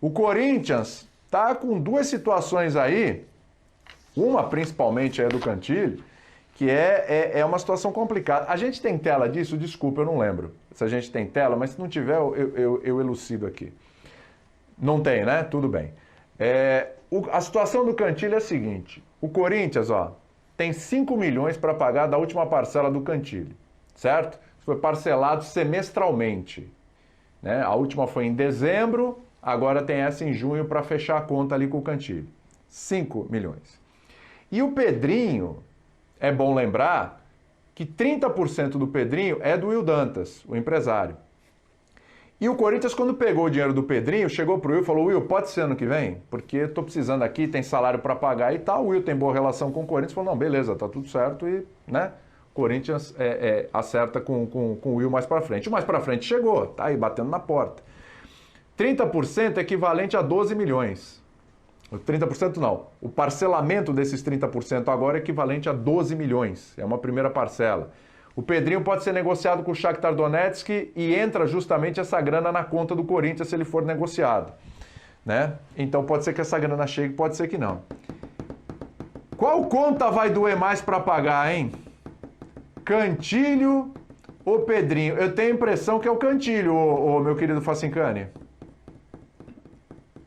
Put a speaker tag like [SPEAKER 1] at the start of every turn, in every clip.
[SPEAKER 1] O Corinthians tá com duas situações aí, uma principalmente é do Cantillo, que é uma situação complicada. A gente tem tela disso? Desculpa, eu não lembro se a gente tem tela, mas se não tiver, eu elucido aqui. Não tem, né? Tudo bem. A situação do Cantillo é a seguinte: o Corinthians, ó, tem 5 milhões para pagar da última parcela do Cantillo, certo? Foi parcelado semestralmente, né? A última foi em dezembro, agora tem essa em junho para fechar a conta ali com o Cantillo. 5 milhões. E o Pedrinho, é bom lembrar que 30% do Pedrinho é do Will Dantas, o empresário. E o Corinthians, quando pegou o dinheiro do Pedrinho, chegou pro Will e falou: Will, pode ser ano que vem? Porque eu tô precisando aqui, tem salário para pagar e tal. O Will tem boa relação com o Corinthians, falou: não, beleza, tá tudo certo e, né, o Corinthians acerta com o Will mais para frente. O mais para frente chegou, tá aí batendo na porta. 30% é equivalente a 12 milhões. 30% não. O parcelamento desses 30% agora é equivalente a 12 milhões. É uma primeira parcela. O Pedrinho pode ser negociado com o Shakhtar Donetsk e entra justamente essa grana na conta do Corinthians se ele for negociado, né? Então pode ser que essa grana chegue, pode ser que não. Qual conta vai doer mais para pagar, hein? Cantillo ou Pedrinho? Eu tenho a impressão que é o Cantillo, meu querido Facincani.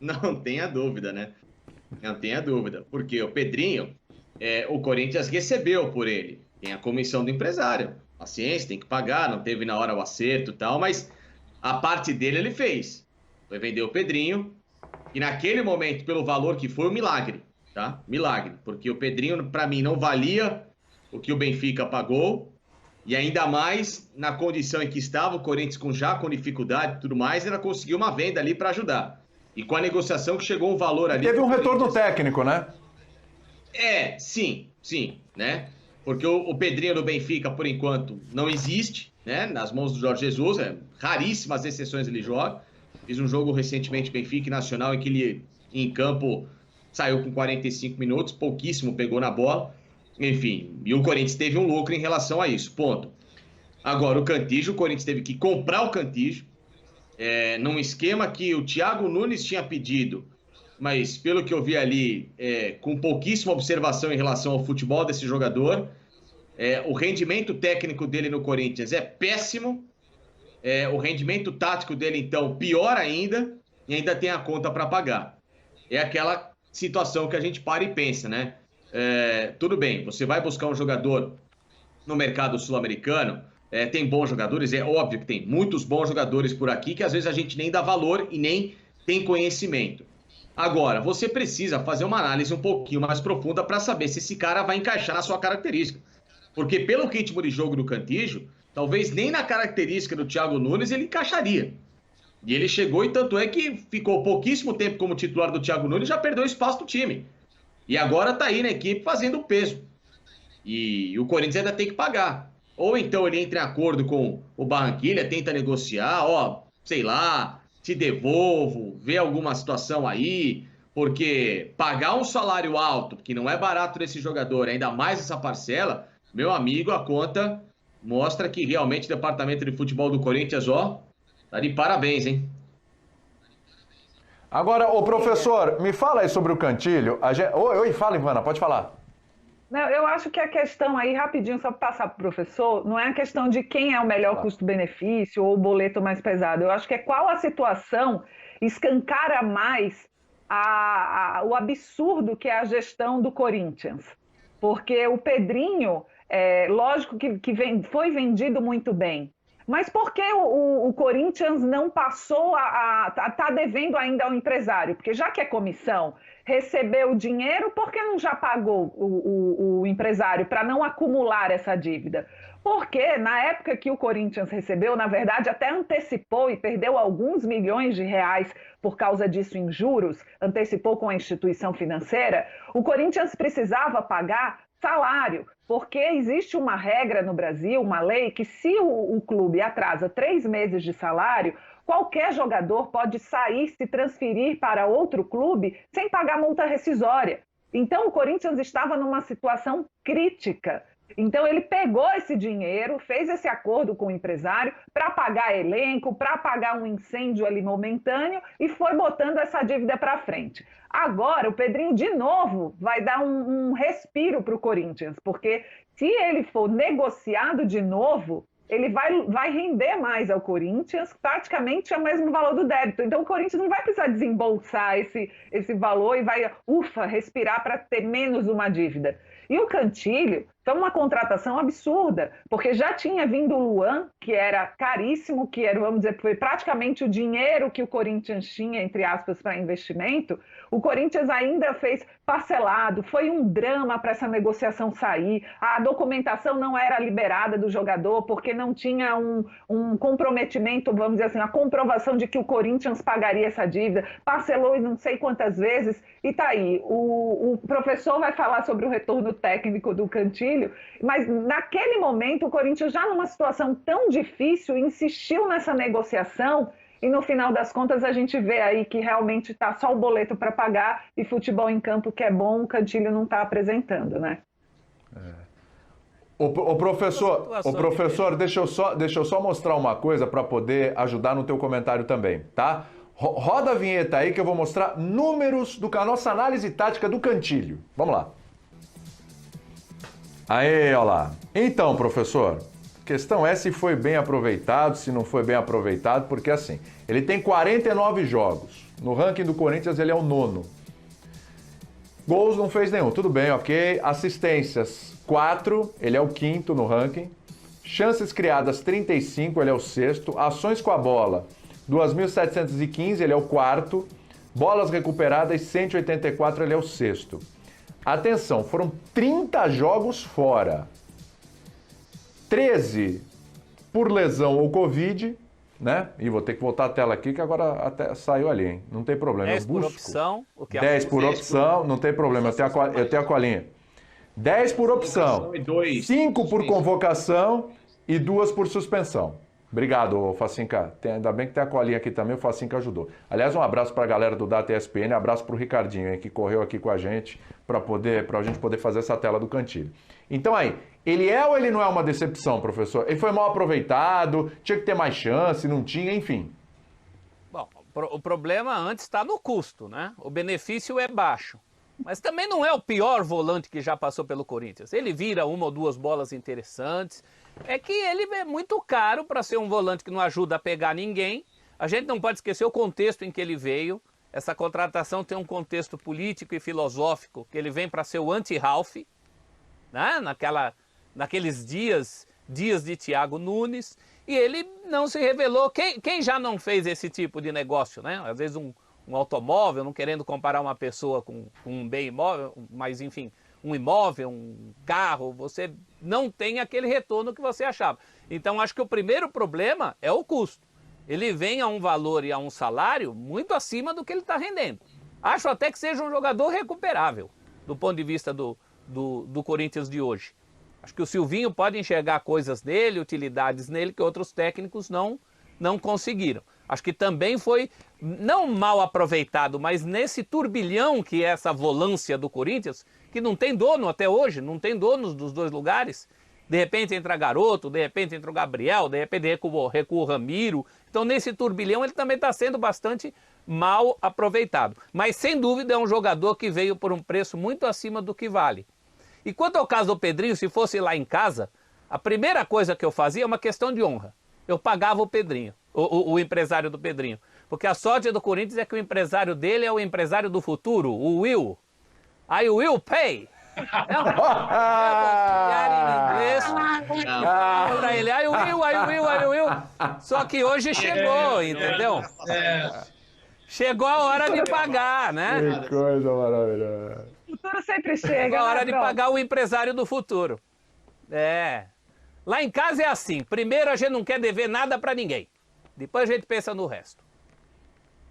[SPEAKER 2] Não tenha dúvida, né? Não tenha dúvida. Porque o Pedrinho, o Corinthians recebeu por ele. Tem a comissão do empresário. Paciência, tem que pagar, não teve na hora o acerto e tal, mas a parte dele ele fez. Foi vender o Pedrinho, e naquele momento, pelo valor que foi, um milagre, tá? Milagre. Porque o Pedrinho, para mim, não valia o que o Benfica pagou, e ainda mais na condição em que estava o Corinthians com dificuldade e tudo mais, ela conseguiu uma venda ali para ajudar. E com a negociação que chegou um valor ali...
[SPEAKER 1] Teve um retorno técnico, né?
[SPEAKER 2] Sim, né? Porque o Pedrinho do Benfica, por enquanto, não existe, né? Nas mãos do Jorge Jesus, raríssimas exceções ele joga. Fiz um jogo recentemente, Benfica e Nacional, em que ele, em campo, saiu com 45 minutos, pouquíssimo pegou na bola. Enfim, e o Corinthians teve um lucro em relação a isso, ponto. Agora, o Cantillo, o Corinthians teve que comprar o Cantillo, num esquema que o Thiago Nunes tinha pedido, mas pelo que eu vi ali, com pouquíssima observação em relação ao futebol desse jogador, o rendimento técnico dele no Corinthians é péssimo, o rendimento tático dele, então, pior ainda, e ainda tem a conta para pagar. É aquela situação que a gente para e pensa, né? Tudo bem, você vai buscar um jogador no mercado sul-americano, tem bons jogadores, é óbvio que tem muitos bons jogadores por aqui que às vezes a gente nem dá valor e nem tem conhecimento. Agora, você precisa fazer uma análise um pouquinho mais profunda para saber se esse cara vai encaixar na sua característica. Porque pelo ritmo de jogo do Cantillo, talvez nem na característica do Thiago Nunes ele encaixaria. E ele chegou, e tanto é que ficou pouquíssimo tempo como titular do Thiago Nunes, já perdeu espaço do time. E agora está aí na equipe fazendo o peso. E o Corinthians ainda tem que pagar. Ou então ele entra em acordo com o Barranquilla, tenta negociar, sei lá, te devolvo, vê alguma situação aí, porque pagar um salário alto, que não é barato desse jogador, ainda mais essa parcela, meu amigo, a conta mostra que realmente o departamento de futebol do Corinthians, tá de parabéns, hein?
[SPEAKER 1] Agora, professor, me fala aí sobre o Cantillo. Oi, fala, Ivana, pode falar.
[SPEAKER 3] Não, eu acho que a questão aí, rapidinho, só para passar para o professor, não é a questão de quem é o melhor custo-benefício ou o boleto mais pesado. Eu acho que é qual a situação escancara mais o absurdo que é a gestão do Corinthians. Porque o Pedrinho, lógico que foi vendido muito bem, mas por que o Corinthians não passou tá devendo ainda ao empresário? Porque já que é comissão, recebeu o dinheiro, por que não já pagou o empresário para não acumular essa dívida? Porque na época que o Corinthians recebeu, na verdade, até antecipou e perdeu alguns milhões de reais por causa disso em juros, antecipou com a instituição financeira, o Corinthians precisava pagar salário, porque existe uma regra no Brasil, uma lei, que se o clube atrasa 3 meses de salário, qualquer jogador pode sair, se transferir para outro clube sem pagar multa rescisória. Então o Corinthians estava numa situação crítica. Então ele pegou esse dinheiro, fez esse acordo com o empresário para pagar elenco, para pagar um incêndio ali momentâneo e foi botando essa dívida para frente. Agora o Pedrinho de novo vai dar um respiro para o Corinthians, porque se ele for negociado de novo, ele vai render mais ao Corinthians, praticamente é o mesmo valor do débito. Então o Corinthians não vai precisar desembolsar esse valor e vai, respirar para ter menos uma dívida. E o Cantillo foi uma contratação absurda, porque já tinha vindo o Luan, que era caríssimo, que era, vamos dizer, foi praticamente o dinheiro que o Corinthians tinha, entre aspas, para investimento. O Corinthians ainda fez parcelado, foi um drama para essa negociação sair. A documentação não era liberada do jogador, porque não tinha um comprometimento, vamos dizer assim, a comprovação de que o Corinthians pagaria essa dívida. Parcelou não sei quantas vezes, e está aí. O professor vai falar sobre o retorno técnico do Cantillo, mas naquele momento o Corinthians, já numa situação tão difícil, insistiu nessa negociação e no final das contas a gente vê aí que realmente está só o boleto para pagar e futebol em campo que é bom, o Cantillo não está apresentando, né?
[SPEAKER 1] O professor, deixa eu só mostrar uma coisa para poder ajudar no teu comentário também, tá? Roda a vinheta aí que eu vou mostrar números da nossa análise tática do Cantillo. Vamos lá. Aí, olha lá. Então, professor, a questão é se foi bem aproveitado, se não foi bem aproveitado, porque assim, ele tem 49 jogos. No ranking do Corinthians ele é o 9º. Gols não fez nenhum, tudo bem, ok. Assistências, 4, ele é o 5º no ranking. Chances criadas, 35, ele é o 6º. Ações com a bola, 2.715, ele é o 4º. Bolas recuperadas, 184, ele é o 6º. Atenção, foram 30 jogos fora. 13 por lesão ou Covid, né? E vou ter que voltar a tela aqui, que agora até saiu ali, hein? Não tem problema.
[SPEAKER 4] 10 por opção. O que
[SPEAKER 1] 10 por opção, não tem problema, eu tenho a colinha. 10 por opção, 5 por convocação e 2 por suspensão. Obrigado, Facinca. Ainda bem que tem a colinha aqui também, o Facinca ajudou. Aliás, um abraço para a galera do Data ESPN, abraço para o Ricardinho, hein, que correu aqui com a gente para a gente poder fazer essa tela do Cantillo. Então aí, ele é ou ele não é uma decepção, professor? Ele foi mal aproveitado, tinha que ter mais chance, não tinha, enfim.
[SPEAKER 4] Bom, o problema antes está no custo, né? O benefício é baixo. Mas também não é o pior volante que já passou pelo Corinthians. Ele vira uma ou duas bolas interessantes. É que ele é muito caro para ser um volante que não ajuda a pegar ninguém. A gente não pode esquecer o contexto em que ele veio. Essa contratação tem um contexto político e filosófico, que ele vem para ser o anti-Ralph, né? Naqueles dias de Thiago Nunes. E ele não se revelou. Quem já não fez esse tipo de negócio, né? Às vezes um automóvel, não querendo comparar uma pessoa com um bem imóvel, mas enfim, um imóvel, um carro, você não tem aquele retorno que você achava. Então acho que o primeiro problema é o custo. Ele vem a um valor e a um salário muito acima do que ele está rendendo. Acho até que seja um jogador recuperável do ponto de vista do Corinthians de hoje. Acho que o Silvinho pode enxergar coisas nele, utilidades nele que outros técnicos não conseguiram. Acho que também foi, não mal aproveitado, mas nesse turbilhão que é essa volância do Corinthians, que não tem dono até hoje, não tem donos dos dois lugares. De repente entra Garoto, de repente entra o Gabriel, de repente recua o Ramiro. Então nesse turbilhão ele também está sendo bastante mal aproveitado. Mas sem dúvida é um jogador que veio por um preço muito acima do que vale. E quanto ao caso do Pedrinho, se fosse lá em casa, a primeira coisa que eu fazia é uma questão de honra. Eu pagava o Pedrinho. O empresário do Pedrinho. Porque a sorte do Corinthians é que o empresário dele é o empresário do futuro, o Will. I will pay. Para ele, I will. Só que hoje chegou, entendeu? Chegou a hora de pagar, né?
[SPEAKER 1] Que coisa maravilhosa.
[SPEAKER 3] O futuro sempre chega.
[SPEAKER 4] Chegou a hora de pagar o empresário do futuro. Lá em casa é assim. Primeiro a gente não quer dever nada para ninguém. Depois a gente pensa no resto.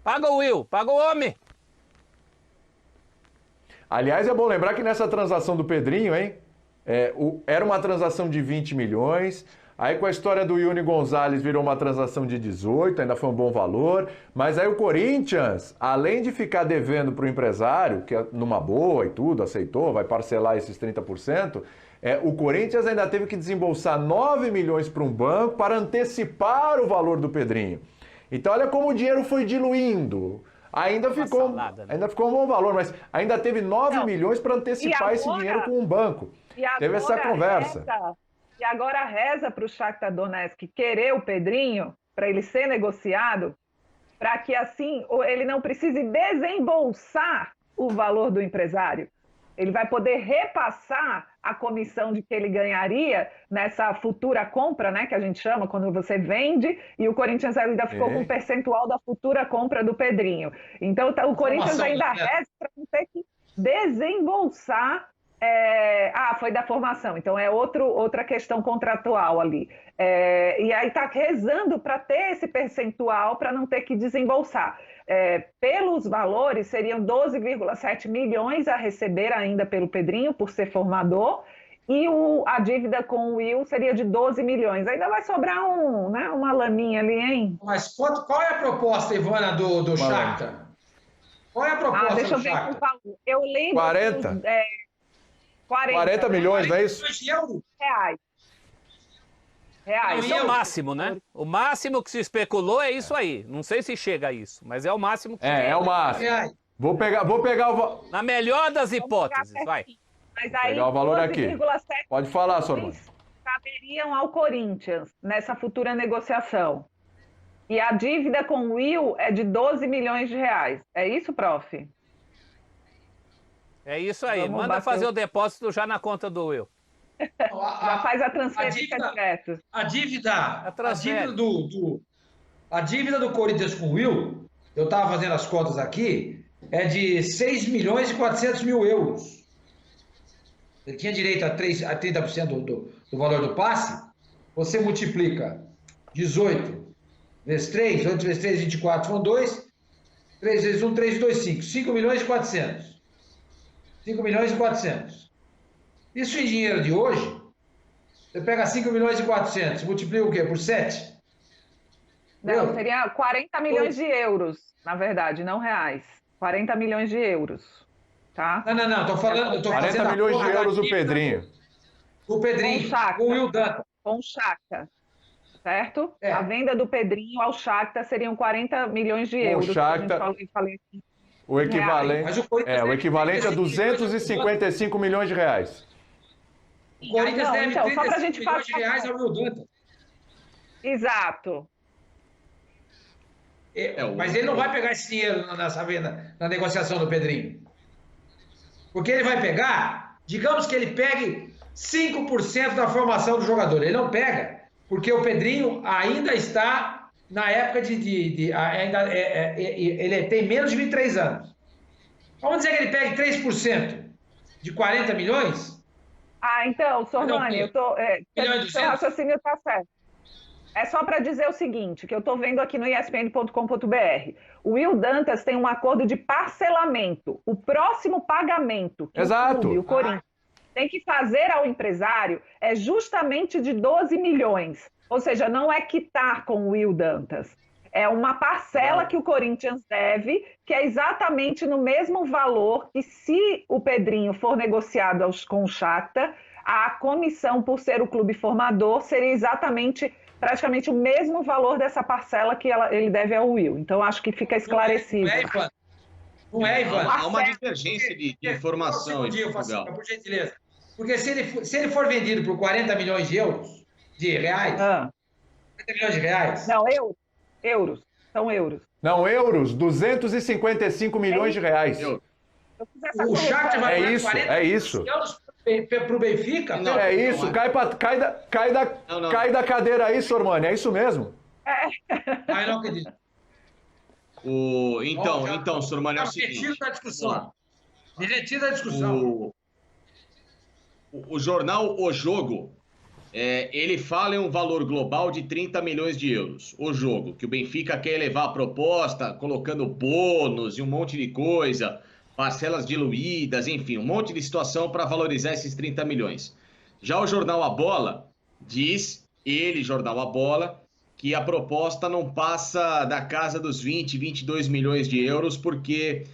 [SPEAKER 4] Paga o Will, paga o homem.
[SPEAKER 1] Aliás, é bom lembrar que nessa transação do Pedrinho, hein? Era uma transação de 20 milhões. Aí com a história do Yuri Gonzalez virou uma transação de 18, ainda foi um bom valor. Mas aí o Corinthians, além de ficar devendo para o empresário, que é numa boa e tudo, aceitou, vai parcelar esses 30%, o Corinthians ainda teve que desembolsar 9 milhões para um banco para antecipar o valor do Pedrinho. Então olha como o dinheiro foi diluindo. Ainda ficou,
[SPEAKER 4] salada, né?
[SPEAKER 1] ainda ficou um bom valor, mas ainda teve 9 milhões para antecipar esse dinheiro com um banco. Teve essa conversa.
[SPEAKER 3] E agora reza para o Shakhtar Donetsk querer o Pedrinho, para ele ser negociado, para que assim ele não precise desembolsar o valor do empresário. Ele vai poder repassar a comissão de que ele ganharia nessa futura compra, né, que a gente chama, quando você vende, e o Corinthians ainda ficou com um percentual da futura compra do Pedrinho. Então o Corinthians ainda reza para não ter que desembolsar. Foi da formação, então é outra questão contratual ali. E aí está rezando para ter esse percentual para não ter que desembolsar. Pelos valores, seriam 12,7 milhões a receber ainda pelo Pedrinho, por ser formador, e a dívida com o Will seria de 12 milhões. Ainda vai sobrar uma laminha ali, hein?
[SPEAKER 5] Mas qual é a proposta, Ivana, do Shakhtar? Qual é a proposta
[SPEAKER 3] deixa eu
[SPEAKER 5] do
[SPEAKER 3] ver
[SPEAKER 5] Shakhtar?
[SPEAKER 3] com valor. Eu lembro...
[SPEAKER 1] 40? 40 milhões, não é isso?
[SPEAKER 3] Reais.
[SPEAKER 4] Isso é o máximo, né? O máximo que se especulou é isso aí. Não sei se chega a isso, mas é o máximo que
[SPEAKER 1] é o máximo. Vou pegar o...
[SPEAKER 4] Na melhor das hipóteses, vai.
[SPEAKER 3] Mas aí,
[SPEAKER 1] pegar o valor aqui. Pode falar, Sormani.
[SPEAKER 3] Caberiam ao Corinthians nessa futura negociação. E a dívida com o Will é de 12 milhões de reais. É isso, prof?
[SPEAKER 4] É isso aí. Manda fazer o depósito já na conta do Will.
[SPEAKER 3] Já faz a transferência direto.
[SPEAKER 5] A dívida do Corinthians com o Will, eu estava fazendo as contas aqui, é de 6 milhões e 400 mil euros. Ele tinha direito a 30% do valor do passe. Você multiplica 18 vezes 3, 8 vezes 3, 24, são 2. 3 vezes 1, 3, 2, 5. 5 milhões e 400. 5 milhões e 400. Isso em dinheiro de hoje, você pega 5 milhões e 400, multiplica o quê? Por 7?
[SPEAKER 3] Não, seria 40 milhões de euros, na verdade, não reais. 40 milhões de euros, tá?
[SPEAKER 5] Não, tô falando...
[SPEAKER 1] 40 milhões de euros o Pedrinho.
[SPEAKER 5] O Pedrinho, com o Will Dantas.
[SPEAKER 3] Com o Shakhtar, certo? A venda do Pedrinho ao Shakhtar seriam 40 milhões de euros.
[SPEAKER 1] O Shakhtar... O equivalente, o equivalente a 255 milhões de reais.
[SPEAKER 5] O Corinthians deve
[SPEAKER 3] então,
[SPEAKER 5] 35 milhões de reais ao Will Dantas.
[SPEAKER 3] Exato.
[SPEAKER 5] Mas ele não vai pegar esse dinheiro nessa venda, na negociação do Pedrinho. Porque ele vai pegar, digamos que ele pegue 5% da formação do jogador. Ele não pega, porque o Pedrinho ainda está na época ele tem menos de 23 anos. Vamos dizer que ele pegue 3% de 40 milhões?
[SPEAKER 3] Então, Sormani, seu raciocínio está certo. É só para dizer o seguinte, que eu estou vendo aqui no espn.com.br. O Will Dantas tem um acordo de parcelamento. O próximo pagamento que o Corinthians tem que fazer ao empresário é justamente de 12 milhões. Ou seja, não é quitar com o Will Dantas. É uma parcela que o Corinthians deve, que é exatamente no mesmo valor que, se o Pedrinho for negociado com o Shakhtar, a comissão, por ser o clube formador, seria exatamente, praticamente o mesmo valor dessa parcela que ele deve ao Will. Então, acho que fica esclarecido.
[SPEAKER 5] Não é, Ivan?
[SPEAKER 2] Há uma divergência de informação em Portugal.
[SPEAKER 5] Por gentileza. Porque se ele for vendido por 40 milhões de euros, de reais, 40 milhões de reais...
[SPEAKER 3] Não, euros. São euros.
[SPEAKER 1] Não, euros, 255 milhões de reais.
[SPEAKER 5] O Shakhtar vai
[SPEAKER 1] pagar 40 milhões
[SPEAKER 5] de euros para o Benfica?
[SPEAKER 1] Não, é isso, cai da cadeira aí, Sormani, é isso mesmo.
[SPEAKER 5] Eu não acredito.
[SPEAKER 2] Então, Sormani, é o seguinte...
[SPEAKER 5] Retiro da discussão.
[SPEAKER 2] O jornal O Jogo, ele fala em um valor global de 30 milhões de euros. O Jogo, que o Benfica quer elevar a proposta, colocando bônus e um monte de coisa, parcelas diluídas, enfim, um monte de situação para valorizar esses 30 milhões. Já o jornal A Bola diz ele, Jornal A Bola, que a proposta não passa da casa dos 20, 22 milhões de euros, porque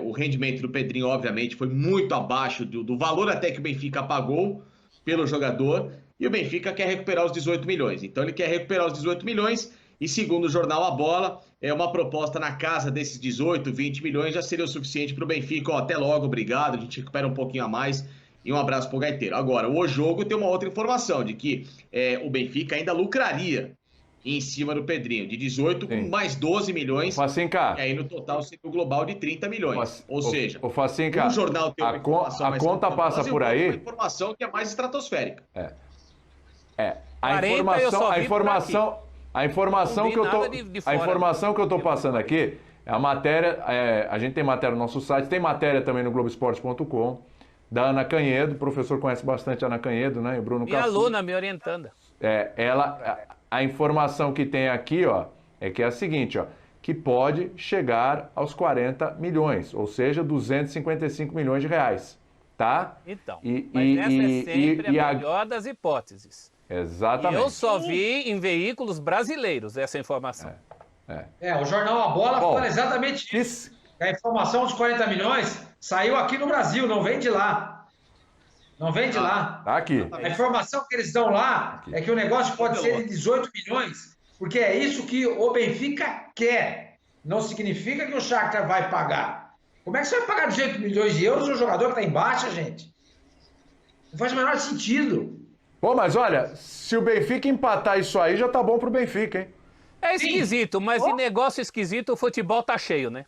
[SPEAKER 2] o rendimento do Pedrinho, obviamente, foi muito abaixo do valor até que o Benfica pagou pelo jogador, e o Benfica quer recuperar os 18 milhões. Então ele quer recuperar os 18 milhões, e segundo o Jornal A Bola, uma proposta na casa desses 18, 20 milhões já seria o suficiente para o Benfica. Ó, até logo, obrigado, a gente recupera um pouquinho a mais, e um abraço pro Gaiteiro. Agora, o jogo tem uma outra informação, de que o Benfica ainda lucraria em cima do Pedrinho, de 18 com mais 12 milhões,
[SPEAKER 1] Facinca,
[SPEAKER 2] e aí no total seria o global de 30 milhões. Ou seja,
[SPEAKER 1] Facinca,
[SPEAKER 2] um jornal tem uma informação
[SPEAKER 1] a conta passa por aí.
[SPEAKER 2] Uma informação que é mais estratosférica.
[SPEAKER 1] A informação que eu tô passando aqui é a matéria, a gente tem matéria no nosso site, tem matéria também no Globoesporte.com, da Ana Canhedo, o professor conhece bastante a Ana Canhedo, né? E o Bruno
[SPEAKER 4] Minha aluna me orientando.
[SPEAKER 1] A informação que tem aqui, ó, é que é a seguinte, ó, que pode chegar aos 40 milhões, ou seja, 255 milhões de reais, tá?
[SPEAKER 4] Então, mas essa é sempre a melhor das hipóteses.
[SPEAKER 1] Exatamente.
[SPEAKER 4] E eu só vi em veículos brasileiros essa informação.
[SPEAKER 5] O Jornal A Bola fala exatamente isso. A informação dos 40 milhões saiu aqui no Brasil, não vem de lá. Não vem de lá.
[SPEAKER 1] Tá aqui.
[SPEAKER 5] A informação que eles dão lá é que o negócio pode ser de 18 milhões, porque é isso que o Benfica quer. Não significa que o Shakhtar vai pagar. Como é que você vai pagar 18 milhões de euros um jogador que está em baixa, gente? Não faz o menor sentido.
[SPEAKER 1] Pô, mas olha, se o Benfica empatar isso aí, já tá bom pro Benfica, hein?
[SPEAKER 4] É esquisito, mas em negócio esquisito o futebol tá cheio, né?